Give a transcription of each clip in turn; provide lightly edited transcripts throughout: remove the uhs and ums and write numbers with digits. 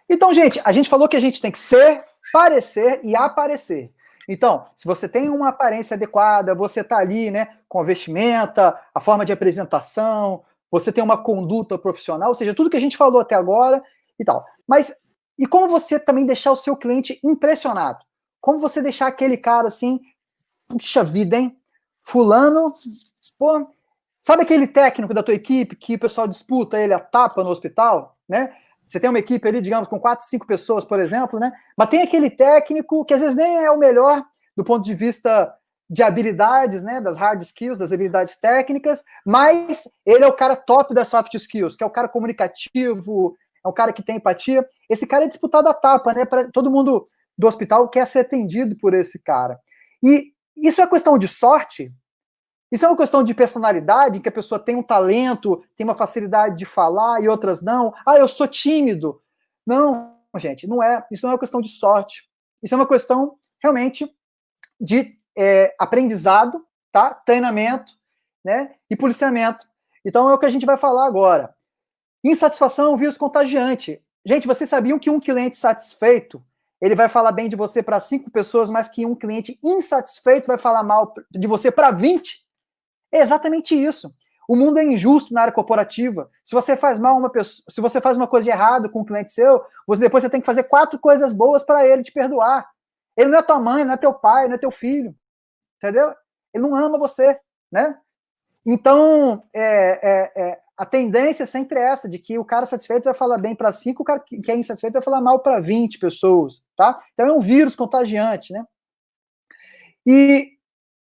Então, gente, a gente falou que a gente tem que ser, parecer e aparecer. Então, se você tem uma aparência adequada, você está ali, né, com a vestimenta, a forma de apresentação, você tem uma conduta profissional, ou seja, tudo que a gente falou até agora e tal. Mas, e como você também deixar o seu cliente impressionado? Como você deixar aquele cara assim, puxa vida, hein? Fulano, pô, sabe aquele técnico da tua equipe que o pessoal disputa ele a tapa no hospital, né? Você tem uma equipe ali, digamos, com 4, 5 pessoas, por exemplo, né? Mas tem aquele técnico que às vezes nem é o melhor do ponto de vista de habilidades, né? Das hard skills, das habilidades técnicas, mas ele é o cara top das soft skills, que é o cara comunicativo, é o cara que tem empatia. Esse cara é disputado a tapa, né? Todo mundo do hospital quer ser atendido por esse cara. E isso é questão de sorte? Isso é uma questão de personalidade, que a pessoa tem um talento, tem uma facilidade de falar e outras não. Ah, eu sou tímido. Não, gente, não é. Isso não é uma questão de sorte. Isso é uma questão realmente de aprendizado, tá? Treinamento, né? E policiamento. Então é o que a gente vai falar agora. Insatisfação é um vírus contagiante. Gente, vocês sabiam que um cliente satisfeito ele vai falar bem de você para 5 pessoas, mas que um cliente insatisfeito vai falar mal de você para 20? É exatamente isso. O mundo é injusto na área corporativa. Se você faz mal uma pessoa, se você faz uma coisa de errado com um cliente seu, depois você tem que fazer 4 coisas boas para ele te perdoar. Ele não é tua mãe, não é teu pai, não é teu filho, entendeu? Ele não ama você, né? Então, a tendência é sempre essa, de que o cara satisfeito vai falar bem para 5, o cara que é insatisfeito vai falar mal para 20 pessoas, tá? Então é um vírus contagiante, né? E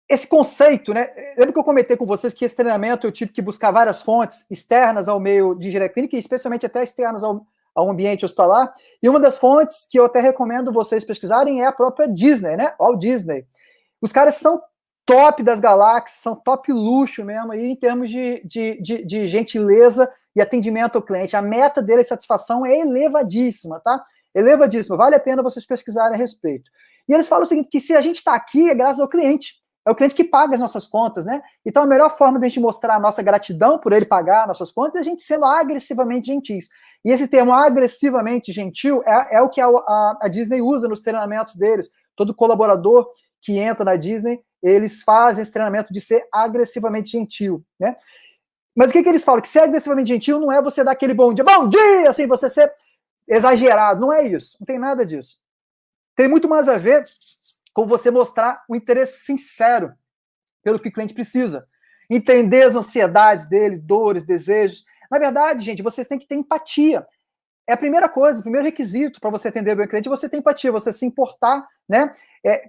esse conceito, né? Lembra que eu comentei com vocês que esse treinamento eu tive que buscar várias fontes externas ao meio de engenharia clínica, e especialmente até externas ao ambiente hospitalar, e uma das fontes que eu até recomendo vocês pesquisarem é a própria Disney, né? Walt Disney. Os caras são top das galáxias, são top luxo mesmo, aí, em termos de gentileza e atendimento ao cliente. A meta dele de satisfação é elevadíssima, tá? Elevadíssima. Vale a pena vocês pesquisarem a respeito. E eles falam o seguinte, que se a gente está aqui é graças ao cliente. É o cliente que paga as nossas contas, né? Então a melhor forma de a gente mostrar a nossa gratidão por ele pagar nossas contas é a gente sendo agressivamente gentis. E esse termo agressivamente gentil é o que a Disney usa nos treinamentos deles. Todo colaborador que entra na Disney, eles fazem esse treinamento de ser agressivamente gentil, né? Mas o que eles falam? Que ser agressivamente gentil não é você dar aquele bom dia, assim, você ser exagerado, não é isso, não tem nada disso. Tem muito mais a ver com você mostrar um interesse sincero pelo que o cliente precisa, entender as ansiedades dele, dores, desejos. Na verdade, gente, vocês têm que ter empatia. É a primeira coisa, o primeiro requisito para você atender bem o cliente é você ter empatia, você se importar, né?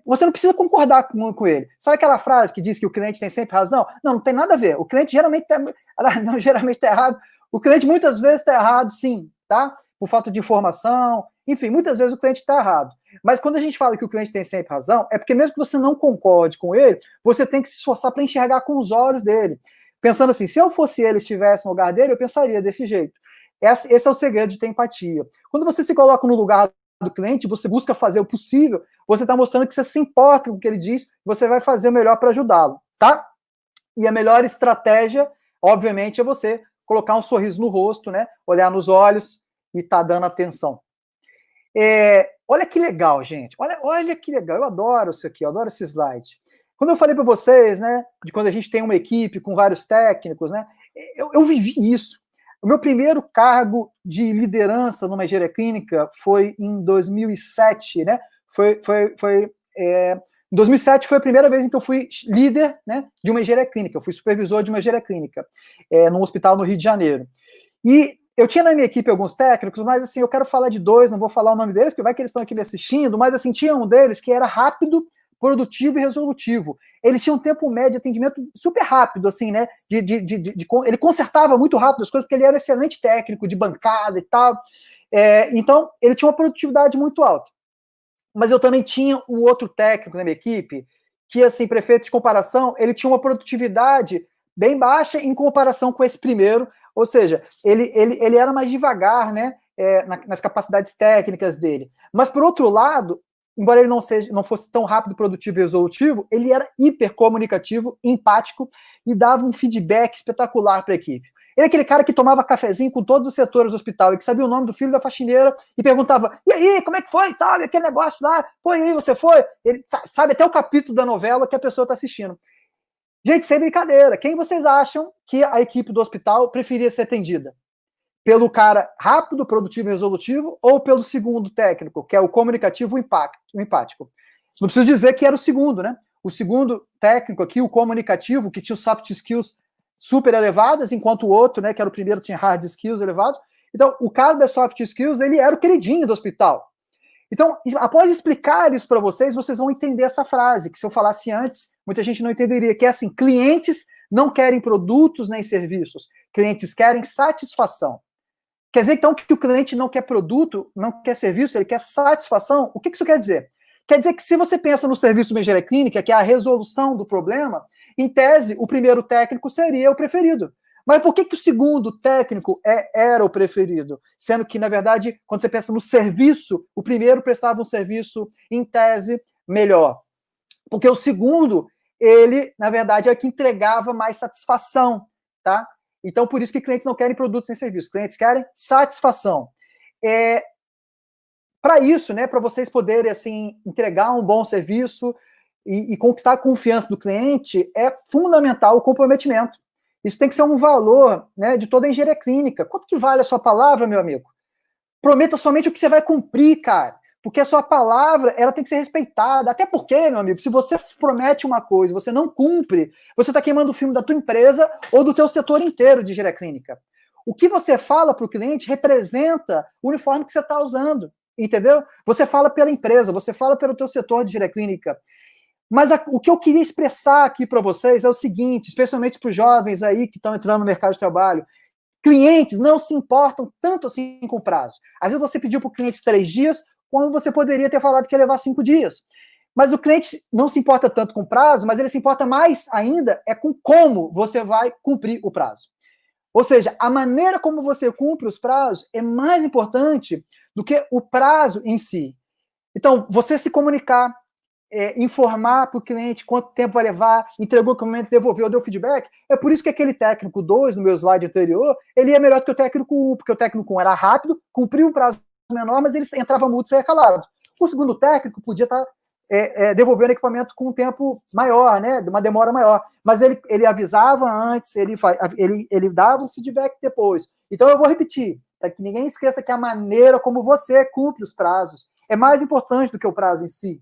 Você não precisa concordar com ele. Sabe aquela frase que diz que o cliente tem sempre razão? Não, não tem nada a ver. O cliente geralmente está errado. O cliente muitas vezes está errado, sim, tá? Por falta de informação, enfim, muitas vezes o cliente está errado. Mas quando a gente fala que o cliente tem sempre razão, é porque mesmo que você não concorde com ele, você tem que se esforçar para enxergar com os olhos dele. Pensando assim, se eu fosse ele, estivesse no lugar dele, eu pensaria desse jeito. Esse é o segredo de ter empatia. Quando você se coloca no lugar do cliente, você busca fazer o possível, você está mostrando que você se importa com o que ele diz, você vai fazer o melhor para ajudá-lo, tá? E a melhor estratégia, obviamente, é você colocar um sorriso no rosto, né? Olhar nos olhos e tá dando atenção. Olha que legal, gente. Olha que legal. Eu adoro isso aqui, eu adoro esse slide. Quando eu falei para vocês, né, de quando a gente tem uma equipe com vários técnicos, né, eu vivi isso. O meu primeiro cargo de liderança numa engenharia clínica foi em 2007, né? Em 2007 foi a primeira vez em que eu fui líder, né, de uma engenharia clínica. Eu fui supervisor de uma engenharia clínica num hospital no Rio de Janeiro. E eu tinha na minha equipe alguns técnicos, mas assim, eu quero falar de 2, não vou falar o nome deles, porque vai que eles estão aqui me assistindo, mas assim, tinha um deles que era rápido, produtivo e resolutivo. Eles tinham um tempo médio de atendimento super rápido, assim, né? Ele consertava muito rápido as coisas, porque ele era excelente técnico de bancada e tal. Então, ele tinha uma produtividade muito alta. Mas eu também tinha um outro técnico na minha equipe, que, assim, para efeito de comparação, ele tinha uma produtividade bem baixa em comparação com esse primeiro, ou seja, ele era mais devagar, né? Nas capacidades técnicas dele. Mas, por outro lado, embora ele não fosse tão rápido, produtivo e resolutivo, ele era hipercomunicativo, empático e dava um feedback espetacular para a equipe. Ele é aquele cara que tomava cafezinho com todos os setores do hospital e que sabia o nome do filho da faxineira e perguntava, e aí, como é que foi? Tá, aquele negócio lá, pô, e aí, você foi? Ele sabe até o capítulo da novela que a pessoa está assistindo. Gente, sem brincadeira, quem vocês acham que a equipe do hospital preferia ser atendida? Pelo cara rápido, produtivo e resolutivo ou pelo segundo técnico, que é o comunicativo e o empático? Não preciso dizer que era o segundo, né? O segundo técnico aqui, o comunicativo, que tinha os soft skills super elevadas, enquanto o outro, né, que era o primeiro, tinha hard skills elevados. Então, o cara das soft skills, ele era o queridinho do hospital. Então, após explicar isso para vocês, vocês vão entender essa frase, que se eu falasse antes, muita gente não entenderia, que é assim, clientes não querem produtos nem serviços, clientes querem satisfação. Quer dizer, então, que o cliente não quer produto, não quer serviço, ele quer satisfação? O que isso quer dizer? Quer dizer que se você pensa no serviço de engenharia clínica, que é a resolução do problema, em tese, o primeiro técnico seria o preferido. Mas por que o segundo técnico era o preferido? Sendo que, na verdade, quando você pensa no serviço, o primeiro prestava um serviço, em tese, melhor. Porque o segundo, ele, na verdade, é o que entregava mais satisfação, tá? Então, por isso que clientes não querem produtos nem serviços, clientes querem satisfação. Para isso, né, para vocês poderem assim entregar um bom serviço e conquistar a confiança do cliente, é fundamental o comprometimento. Isso tem que ser um valor, né, de toda a engenharia clínica. Quanto que vale a sua palavra, meu amigo? Prometa somente o que você vai cumprir, cara. Porque a sua palavra, ela tem que ser respeitada. Até porque, meu amigo, se você promete uma coisa e você não cumpre, você está queimando o filme da tua empresa ou do teu setor inteiro de engenharia clínica. O que você fala para o cliente representa o uniforme que você está usando. Entendeu? Você fala pela empresa, você fala pelo teu setor de engenharia clínica. Mas o que eu queria expressar aqui para vocês é o seguinte, especialmente para os jovens aí que estão entrando no mercado de trabalho, clientes não se importam tanto assim com o prazo. Às vezes você pediu para o cliente 3 dias, quando você poderia ter falado que ia levar 5 dias. Mas o cliente não se importa tanto com o prazo, mas ele se importa mais ainda é com como você vai cumprir o prazo. Ou seja, a maneira como você cumpre os prazos é mais importante do que o prazo em si. Então, você se comunicar, informar para o cliente quanto tempo vai levar, entregou o documento, devolveu, deu feedback. É por isso que aquele técnico 2, no meu slide anterior, ele é melhor do que o técnico 1, porque o técnico 1 era rápido, cumpriu um prazo menor, mas ele entrava mudo e saía calado. O segundo técnico podia estar devolvendo equipamento com um tempo maior, né, uma demora maior, mas ele avisava antes, ele dava o feedback depois. Então eu vou repetir, para que ninguém esqueça que a maneira como você cumpre os prazos é mais importante do que o prazo em si.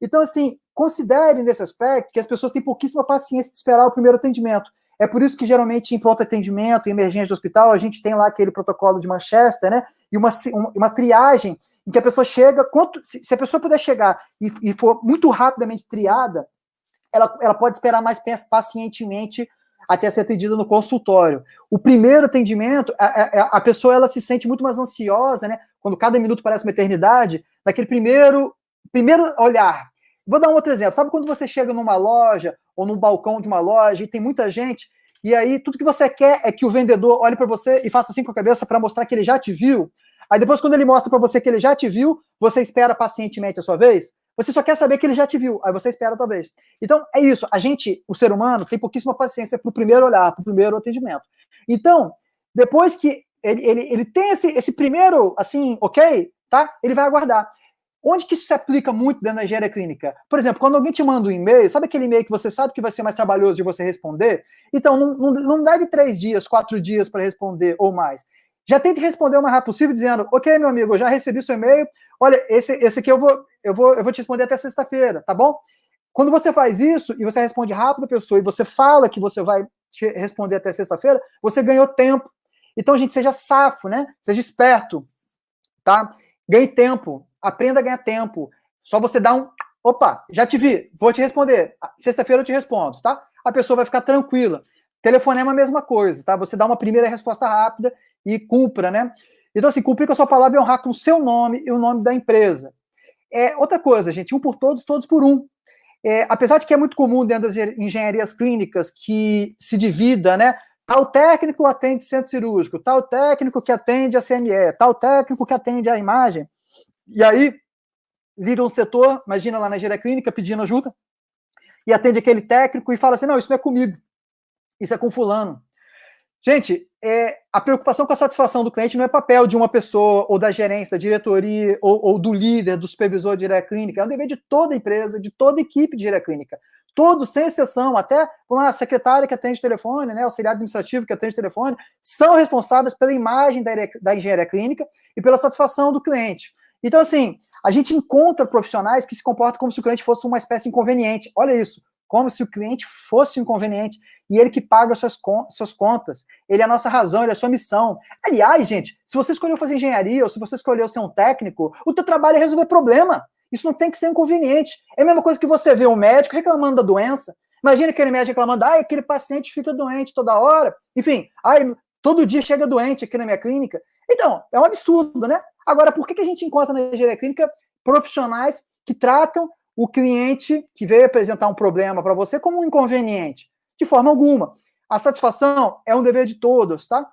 Então, assim, considere nesse aspecto que as pessoas têm pouquíssima paciência de esperar o primeiro atendimento. É por isso que, geralmente, em pronto atendimento, em emergência de hospital, a gente tem lá aquele protocolo de Manchester, né? E uma triagem em que a pessoa chega, se a pessoa puder chegar e for muito rapidamente triada, ela pode esperar mais pacientemente até ser atendida no consultório. O primeiro atendimento, a pessoa ela se sente muito mais ansiosa, né? Quando cada minuto parece uma eternidade, naquele primeiro olhar. Vou dar um outro exemplo. Sabe quando você chega numa loja ou num balcão de uma loja e tem muita gente, e aí tudo que você quer é que o vendedor olhe para você e faça assim com a cabeça para mostrar que ele já te viu? Aí depois, quando ele mostra para você que ele já te viu, você espera pacientemente a sua vez? Você só quer saber que ele já te viu, aí você espera a tua vez. Então, é isso. A gente, o ser humano, tem pouquíssima paciência para o primeiro olhar, para o primeiro atendimento. Então, depois que ele tem esse primeiro, assim, ok, tá? Ele vai aguardar. Onde que isso se aplica muito dentro da engenharia clínica? Por exemplo, quando alguém te manda um e-mail, sabe aquele e-mail que você sabe que vai ser mais trabalhoso de você responder? Então, não deve 3 dias, 4 dias para responder ou mais. Já tente responder o mais rápido possível, dizendo, ok, meu amigo, eu já recebi seu e-mail, olha, esse aqui eu vou te responder até sexta-feira, tá bom? Quando você faz isso, e você responde rápido a pessoa, e você fala que você vai te responder até sexta-feira, você ganhou tempo. Então, gente, seja safo, né? Seja esperto, tá? Ganhe tempo. Aprenda a ganhar tempo. Só você dá opa, já te vi, vou te responder. Sexta-feira eu te respondo, tá? A pessoa vai ficar tranquila. Telefonema é a mesma coisa, tá? Você dá uma primeira resposta rápida e cumpra, né? Então, assim, cumprir com a sua palavra é honrar com o seu nome e o nome da empresa. Outra coisa, gente, um por todos, todos por um. Apesar de que é muito comum dentro das engenharias clínicas que se divida, né? Tal técnico atende centro cirúrgico, tal técnico que atende a CME, tal técnico que atende a imagem. E aí, liga um setor, imagina lá na engenharia clínica pedindo ajuda, e atende aquele técnico e fala assim, não, isso não é comigo, isso é com fulano. Gente, a preocupação com a satisfação do cliente não é papel de uma pessoa, ou da gerência, da diretoria, ou do líder, do supervisor de área clínica. É um dever de toda empresa, de toda equipe de área clínica. Todos, sem exceção, até a secretária que atende telefone, né, auxiliar administrativo que atende telefone, são responsáveis pela imagem da engenharia clínica e pela satisfação do cliente. Então, assim, a gente encontra profissionais que se comportam como se o cliente fosse uma espécie inconveniente. Olha isso, como se o cliente fosse inconveniente. E ele que paga suas contas. Ele é a nossa razão, ele é a sua missão. Aliás, gente, se você escolheu fazer engenharia ou se você escolheu ser um técnico, o teu trabalho é resolver problema. Isso não tem que ser inconveniente. É a mesma coisa que você vê um médico reclamando da doença. Imagina aquele médico reclamando, aquele paciente fica doente toda hora. Enfim, todo dia chega doente aqui na minha clínica. Então, é um absurdo, né? Agora, por que a gente encontra na engenharia clínica profissionais que tratam o cliente que veio apresentar um problema para você como um inconveniente? De forma alguma. A satisfação é um dever de todos, tá?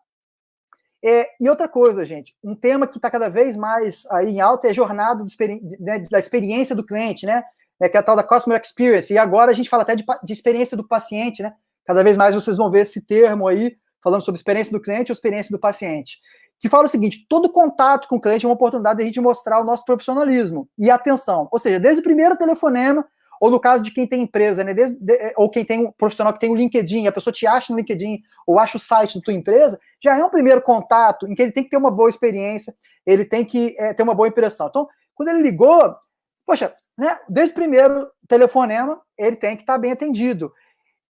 E outra coisa, gente, um tema que está cada vez mais aí em alta é a jornada da experiência do cliente, né? Que é a tal da Customer Experience. E agora a gente fala até de experiência do paciente, né? Cada vez mais vocês vão ver esse termo aí, falando sobre experiência do cliente ou experiência do paciente. Que fala o seguinte, todo contato com o cliente é uma oportunidade de a gente mostrar o nosso profissionalismo e atenção. Ou seja, desde o primeiro telefonema, ou no caso de quem tem empresa, né, ou quem tem um profissional que tem o LinkedIn, a pessoa te acha no LinkedIn, ou acha o site da tua empresa, já é um primeiro contato em que ele tem que ter uma boa experiência, ele tem que ter uma boa impressão. Então, quando ele ligou, poxa, né, desde o primeiro telefonema, ele tem que estar bem atendido.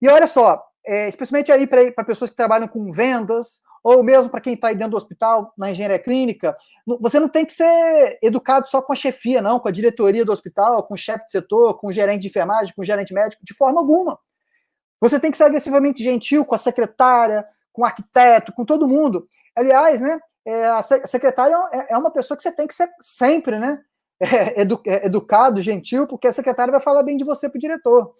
E olha só, especialmente aí para pessoas que trabalham com vendas, ou mesmo para quem está aí dentro do hospital, na engenharia clínica, você não tem que ser educado só com a chefia, não, com a diretoria do hospital, com o chefe de setor, com o gerente de enfermagem, com o gerente médico, de forma alguma. Você tem que ser agressivamente gentil com a secretária, com o arquiteto, com todo mundo. Aliás, né, a secretária é uma pessoa que você tem que ser sempre, né, educado, gentil, porque a secretária vai falar bem de você para o diretor.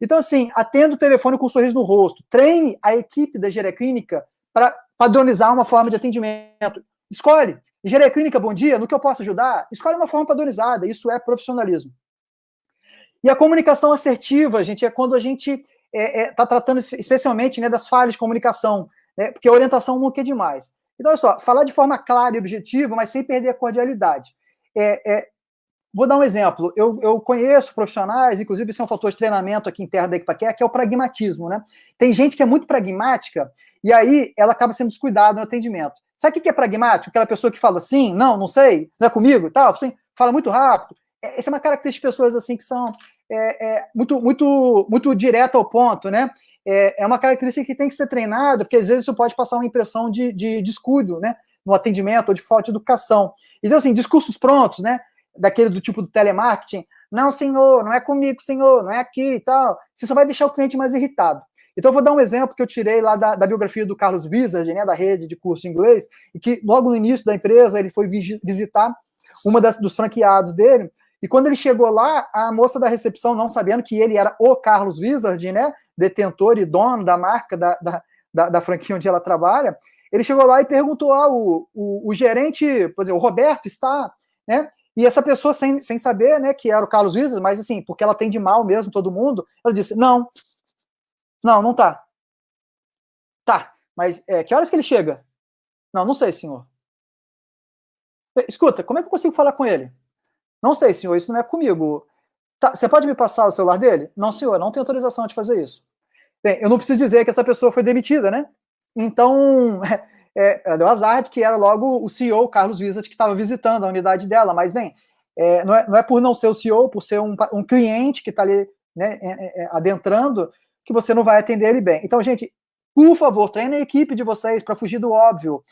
Então, assim, atenda o telefone com um sorriso no rosto. Treine a equipe da engenharia clínica para padronizar uma forma de atendimento. Escolhe. Engenharia clínica, bom dia, no que eu posso ajudar? Escolhe uma forma padronizada. Isso é profissionalismo. E a comunicação assertiva, gente, é quando a gente está tratando especialmente, né, das falhas de comunicação, né, porque a orientação nunca é demais. Então, olha só, falar de forma clara e objetiva, mas sem perder a cordialidade. Vou dar um exemplo. Eu conheço profissionais, inclusive esse é um fator de treinamento aqui interno da Equipaquer, que é o pragmatismo, né? Tem gente que é muito pragmática e aí ela acaba sendo descuidada no atendimento. Sabe o que é pragmático? Aquela pessoa que fala assim, não sei, não é comigo e tal, assim, fala muito rápido. Essa é uma característica de pessoas assim que são muito direto ao ponto, né? É uma característica que tem que ser treinada, porque às vezes isso pode passar uma impressão de descuido, né? No atendimento ou de falta de educação. Então, assim, discursos prontos, né? Daquele do tipo do telemarketing, não, senhor, não é comigo, senhor, não é aqui e tal, você só vai deixar o cliente mais irritado. Então, eu vou dar um exemplo que eu tirei lá da biografia do Carlos Wizard, né, da rede de curso de inglês, e que logo no início da empresa ele foi visitar uma dos franqueados dele, e quando ele chegou lá, a moça da recepção, não sabendo que ele era o Carlos Wizard, né, detentor e dono da marca da franquia onde ela trabalha, ele chegou lá e perguntou, o gerente, por exemplo, o Roberto está, né, e essa pessoa, sem saber, né, que era o Carlos Wizard, mas assim, porque ela atende mal mesmo todo mundo, ela disse, não tá. Tá, mas que horas que ele chega? Não sei, senhor. Escuta, como é que eu consigo falar com ele? Não sei, senhor, isso não é comigo. Tá, você pode me passar o celular dele? Não, senhor, não tenho autorização de fazer isso. Bem, eu não preciso dizer que essa pessoa foi demitida, né? Então, ela deu azar de que era logo o CEO, Carlos Wizard, que estava visitando a unidade dela, mas, bem, não é por não ser o CEO, por ser um cliente que está ali, né, adentrando, que você não vai atender ele bem. Então, gente, por favor, treine a equipe de vocês para fugir do óbvio.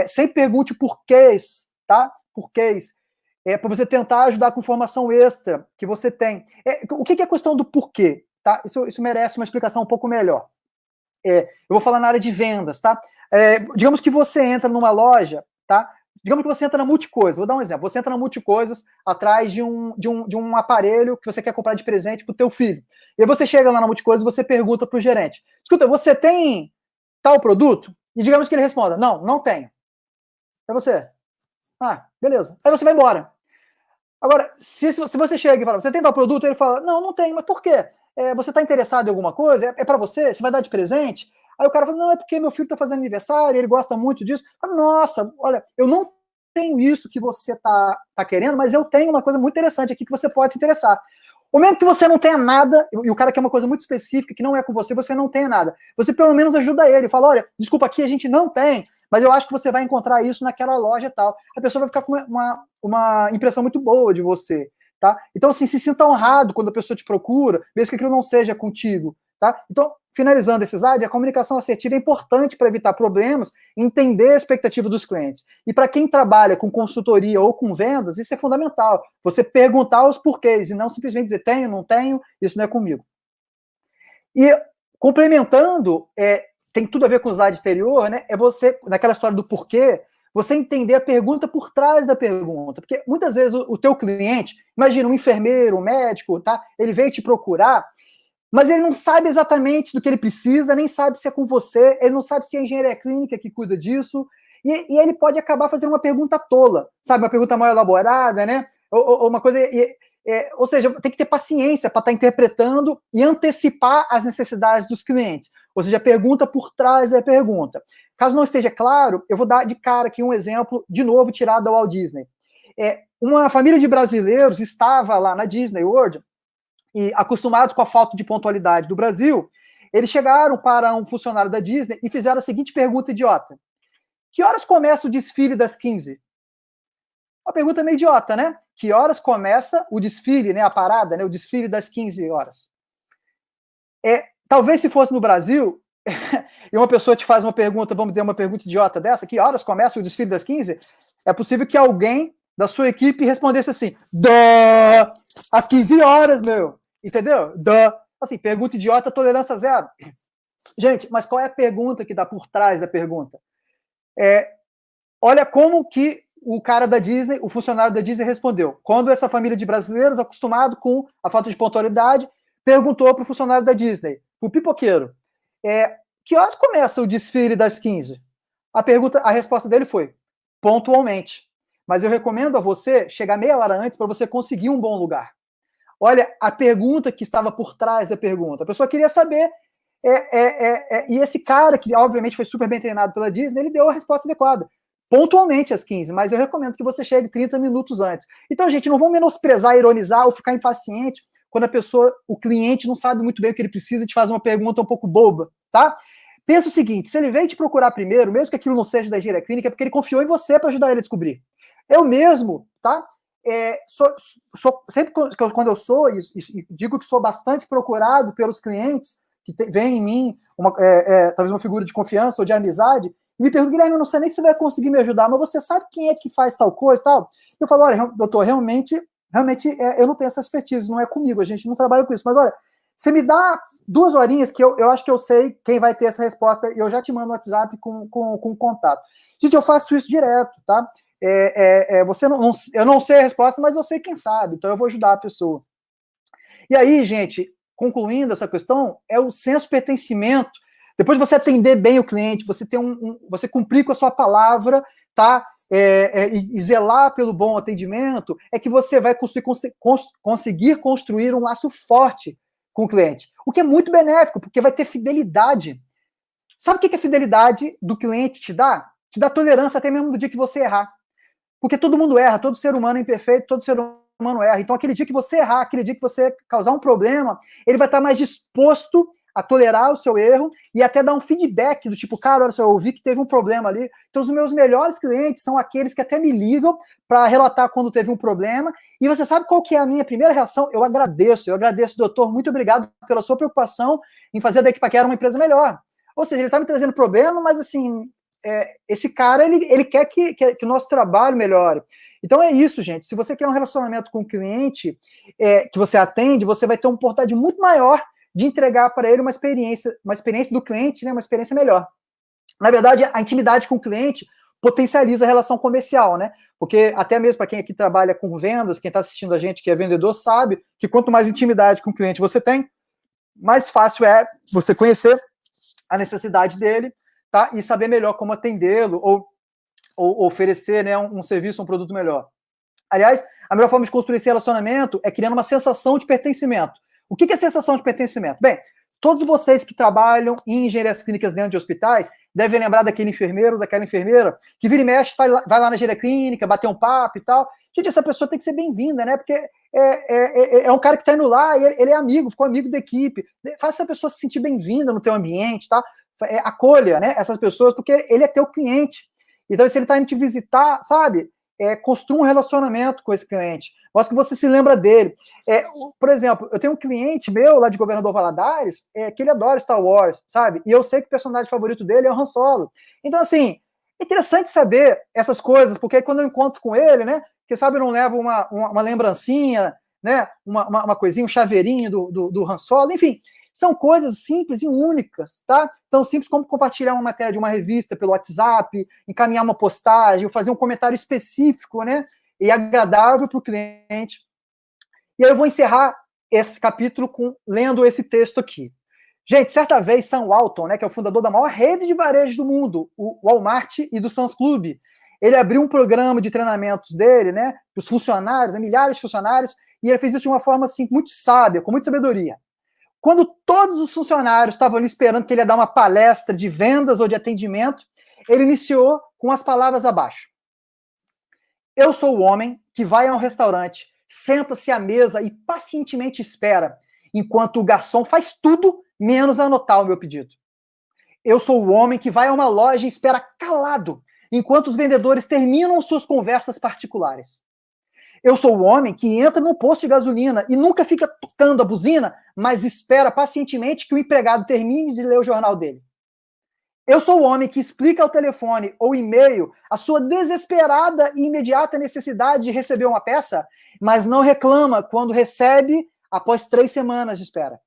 Sempre pergunte porquês, tá? Porquês. Para você tentar ajudar com informação extra que você tem. O que é a questão do porquê? Tá? Isso merece uma explicação um pouco melhor. Eu vou falar na área de vendas, tá? Digamos que você entra numa loja, tá? Digamos que você entra na Multicoisas, vou dar um exemplo. Você entra na Multicoisas atrás de um aparelho que você quer comprar de presente para o teu filho. E aí você chega lá na Multicoisas e você pergunta para o gerente, escuta, você tem tal produto? E digamos que ele responda, não tenho. É você. Beleza. Aí você vai embora. Agora, se você chega e fala, você tem tal produto? Ele fala, não tenho, mas por quê? Você está interessado em alguma coisa? É para você? Você vai dar de presente? Aí o cara fala, não, é porque meu filho está fazendo aniversário, ele gosta muito disso. Falo, nossa, olha, eu não tenho isso que você tá querendo, mas eu tenho uma coisa muito interessante aqui que você pode se interessar. Ou mesmo que você não tenha nada, e o cara quer uma coisa muito específica, que não é com você não tenha nada. Você pelo menos ajuda ele, fala, olha, desculpa, aqui a gente não tem, mas eu acho que você vai encontrar isso naquela loja e tal. A pessoa vai ficar com uma impressão muito boa de você, tá? Então, assim, se sinta honrado quando a pessoa te procura, mesmo que aquilo não seja contigo, tá? Então, finalizando esse slide, a comunicação assertiva é importante para evitar problemas, entender a expectativa dos clientes. E para quem trabalha com consultoria ou com vendas, isso é fundamental. Você perguntar os porquês e não simplesmente dizer tenho, não tenho, isso não é comigo. E complementando, tem tudo a ver com o slide anterior, né? É você, naquela história do porquê, você entender a pergunta por trás da pergunta. Porque muitas vezes o teu cliente, imagina um enfermeiro, um médico, tá? Ele veio te procurar, mas ele não sabe exatamente do que ele precisa, nem sabe se é com você, ele não sabe se é a engenharia clínica que cuida disso, e ele pode acabar fazendo uma pergunta tola, sabe? Uma pergunta mal elaborada, né? Ou uma coisa. Ou seja, tem que ter paciência para estar interpretando e antecipar as necessidades dos clientes. Ou seja, a pergunta por trás da pergunta. Caso não esteja claro, eu vou dar de cara aqui um exemplo, de novo, tirado da Walt Disney. Uma família de brasileiros estava lá na Disney World, e acostumados com a falta de pontualidade do Brasil, eles chegaram para um funcionário da Disney e fizeram a seguinte pergunta idiota: que horas começa o desfile das 15? Uma pergunta meio idiota, né? Que horas começa o desfile, né, a parada, né, o desfile das 15 horas? Talvez se fosse no Brasil, e uma pessoa te faz uma pergunta, vamos dizer, uma pergunta idiota dessa, que horas começa o desfile das 15? É possível que alguém da sua equipe respondesse assim, às 15 horas, meu. Entendeu? Assim, pergunta idiota, tolerância zero. Gente, mas qual é a pergunta que dá por trás da pergunta? Olha como que o cara da Disney, o funcionário da Disney respondeu. Quando essa família de brasileiros, acostumado com a falta de pontualidade, perguntou para o funcionário da Disney, o pipoqueiro, que horas começa o desfile das 15? A resposta dele foi, pontualmente. Mas eu recomendo a você chegar meia hora antes para você conseguir um bom lugar. Olha a pergunta que estava por trás da pergunta. A pessoa queria saber, e esse cara, que obviamente foi super bem treinado pela Disney, ele deu a resposta adequada. Pontualmente às 15, mas eu recomendo que você chegue 30 minutos antes. Então, gente, não vamos menosprezar, ironizar ou ficar impaciente quando a pessoa, o cliente não sabe muito bem o que ele precisa e te faz uma pergunta um pouco boba, tá? Pensa o seguinte, se ele veio te procurar primeiro, mesmo que aquilo não seja da engenharia clínica, é porque ele confiou em você para ajudar ele a descobrir. Eu mesmo, tá? Sempre quando eu sou, e digo que sou bastante procurado pelos clientes que veem em mim talvez uma figura de confiança ou de amizade, e me perguntam, Guilherme, eu não sei nem se vai conseguir me ajudar, mas você sabe quem é que faz tal coisa e tal? Eu falo, olha, doutor, realmente eu não tenho essa expertise, não é comigo, a gente não trabalha com isso, mas olha, você me dá 2 horinhas que eu acho que eu sei quem vai ter essa resposta e eu já te mando no WhatsApp com contato. Gente, eu faço isso direto, tá? Eu não sei a resposta, mas eu sei quem sabe, então eu vou ajudar a pessoa. E aí, gente, concluindo essa questão, é o senso de pertencimento. Depois de você atender bem o cliente, você ter você cumprir com a sua palavra, tá? E zelar pelo bom atendimento, é que você vai conseguir construir um laço forte com o cliente. O que é muito benéfico, porque vai ter fidelidade. Sabe o que a fidelidade do cliente te dá? Te dá tolerância até mesmo no dia que você errar. Porque todo mundo erra, todo ser humano é imperfeito, todo ser humano erra. Então, aquele dia que você errar, aquele dia que você causar um problema, ele vai estar mais disposto a tolerar o seu erro e até dar um feedback do tipo, cara, olha só, eu ouvi que teve um problema ali. Então, os meus melhores clientes são aqueles que até me ligam para relatar quando teve um problema. E você sabe qual que é a minha primeira reação? Eu agradeço, doutor, muito obrigado pela sua preocupação em fazer da Equipaquera uma empresa melhor. Ou seja, ele está me trazendo problema, mas assim, esse cara, ele quer que o nosso trabalho melhore. Então é isso, gente. Se você quer um relacionamento com o cliente que você atende, você vai ter uma oportunidade muito maior de entregar para ele uma experiência do cliente, né, uma experiência melhor. Na verdade, a intimidade com o cliente potencializa a relação comercial, né? Porque até mesmo para quem aqui trabalha com vendas, quem está assistindo a gente que é vendedor, sabe que quanto mais intimidade com o cliente você tem, mais fácil é você conhecer a necessidade dele, tá? E saber melhor como atendê-lo ou oferecer, né, um serviço, um produto melhor. Aliás, a melhor forma de construir esse relacionamento é criando uma sensação de pertencimento. O que é sensação de pertencimento? Bem, Todos vocês que trabalham em engenharias clínicas dentro de hospitais devem lembrar daquele enfermeiro, daquela enfermeira, que vira e mexe, vai lá na engenharia clínica, bater um papo e tal. Gente, essa pessoa tem que ser bem-vinda, né? Porque é um cara que está indo lá, ele é amigo, ficou amigo da equipe. Faz essa pessoa se sentir bem-vinda no teu ambiente, tá? Acolha, né, essas pessoas, porque ele é teu cliente. Então, se ele está indo te visitar, sabe? Construa um relacionamento com esse cliente. Mostra que você se lembra dele. Por exemplo, eu tenho um cliente meu lá de Governador Valadares, que ele adora Star Wars, sabe? E eu sei que o personagem favorito dele é o Han Solo. Então, assim, é interessante saber essas coisas, porque quando eu encontro com ele, né? Quem sabe eu não levo uma lembrancinha, né? Uma coisinha, um chaveirinho do Han Solo, enfim. São coisas simples e únicas, tá? Tão simples como compartilhar uma matéria de uma revista pelo WhatsApp, encaminhar uma postagem, ou fazer um comentário específico, né? E agradável para o cliente. E aí eu vou encerrar esse capítulo lendo esse texto aqui. Gente, certa vez, Sam Walton, né, que é o fundador da maior rede de varejo do mundo, o Walmart e do Sam's Club, ele abriu um programa de treinamentos dele, né, para os funcionários, milhares de funcionários, e ele fez isso de uma forma assim, muito sábia, com muita sabedoria. Quando todos os funcionários estavam ali esperando que ele ia dar uma palestra de vendas ou de atendimento, ele iniciou com as palavras abaixo. Eu sou o homem que vai a um restaurante, senta-se à mesa e pacientemente espera, enquanto o garçom faz tudo menos anotar o meu pedido. Eu sou o homem que vai a uma loja e espera calado, enquanto os vendedores terminam suas conversas particulares. Eu sou o homem que entra num posto de gasolina e nunca fica tocando a buzina, mas espera pacientemente que o empregado termine de ler o jornal dele. Eu sou o homem que explica ao telefone ou e-mail a sua desesperada e imediata necessidade de receber uma peça, mas não reclama quando recebe após 3 semanas de espera.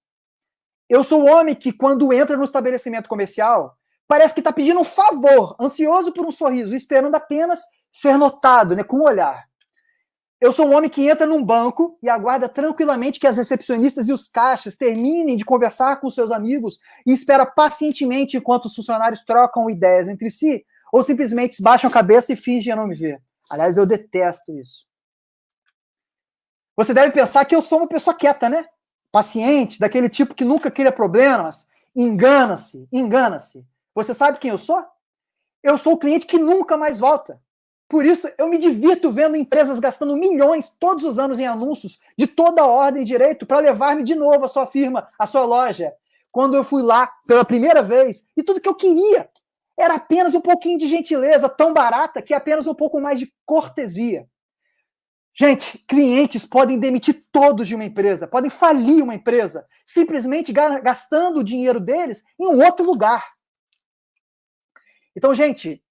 Eu sou o homem que, quando entra no estabelecimento comercial, parece que está pedindo um favor, ansioso por um sorriso, esperando apenas ser notado, né, com um olhar. Eu sou um homem que entra num banco e aguarda tranquilamente que as recepcionistas e os caixas terminem de conversar com seus amigos e espera pacientemente enquanto os funcionários trocam ideias entre si ou simplesmente baixam a cabeça e fingem não me ver. Aliás, eu detesto isso. Você deve pensar que eu sou uma pessoa quieta, né? Paciente, daquele tipo que nunca cria problemas. Engana-se, engana-se. Você sabe quem eu sou? Eu sou o cliente que nunca mais volta. Por isso, eu me divirto vendo empresas gastando milhões todos os anos em anúncios de toda a ordem e direito para levar-me de novo à sua firma, à sua loja. Quando eu fui lá pela primeira vez, e tudo que eu queria era apenas um pouquinho de gentileza, tão barata que apenas um pouco mais de cortesia. Gente, clientes podem demitir todos de uma empresa, podem falir uma empresa, simplesmente gastando o dinheiro deles em um outro lugar. Então, gente,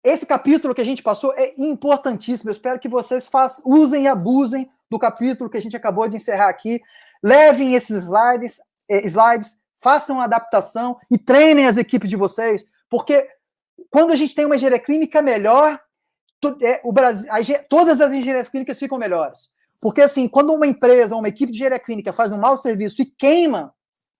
esse capítulo que a gente passou é importantíssimo. Eu espero que vocês usem e abusem do capítulo que a gente acabou de encerrar aqui. Levem esses slides, façam a adaptação e treinem as equipes de vocês, porque quando a gente tem uma engenharia clínica melhor, todas as engenharias clínicas ficam melhores. Porque, assim, quando uma empresa, uma equipe de engenharia clínica faz um mau serviço e queima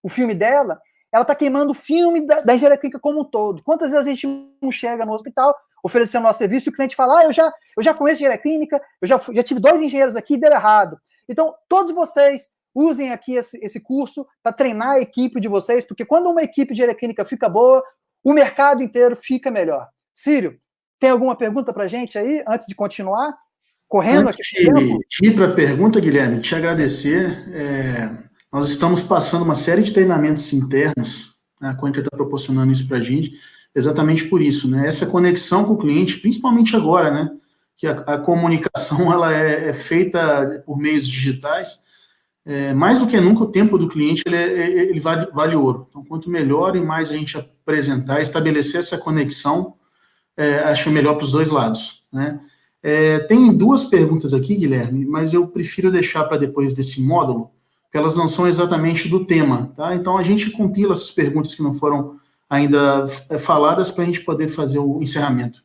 o filme dela, ela está queimando o filme da engenharia clínica como um todo. Quantas vezes a gente não chega no hospital oferecendo nosso serviço e o cliente fala, eu já conheço engenharia clínica, eu já tive 2 engenheiros aqui e deu errado. Então, todos vocês usem aqui esse curso para treinar a equipe de vocês, porque quando uma equipe de engenharia clínica fica boa, o mercado inteiro fica melhor. Círio, tem alguma pergunta para a gente aí, antes de continuar? Correndo aqui. Antes de ir para a pergunta, Guilherme, te agradecer. Nós estamos passando uma série de treinamentos internos, né, a Quântica está proporcionando isso para a gente, exatamente por isso, né? Essa conexão com o cliente, principalmente agora, né? Que a comunicação ela é feita por meios digitais. Mais do que nunca, o tempo do cliente ele vale ouro. Então, quanto melhor e mais a gente apresentar, estabelecer essa conexão, acho melhor para os dois lados, né? Tem 2 perguntas aqui, Guilherme, mas eu prefiro deixar para depois desse módulo, porque elas não são exatamente do tema, tá? Então, a gente compila essas perguntas que não foram ainda faladas para a gente poder fazer o encerramento.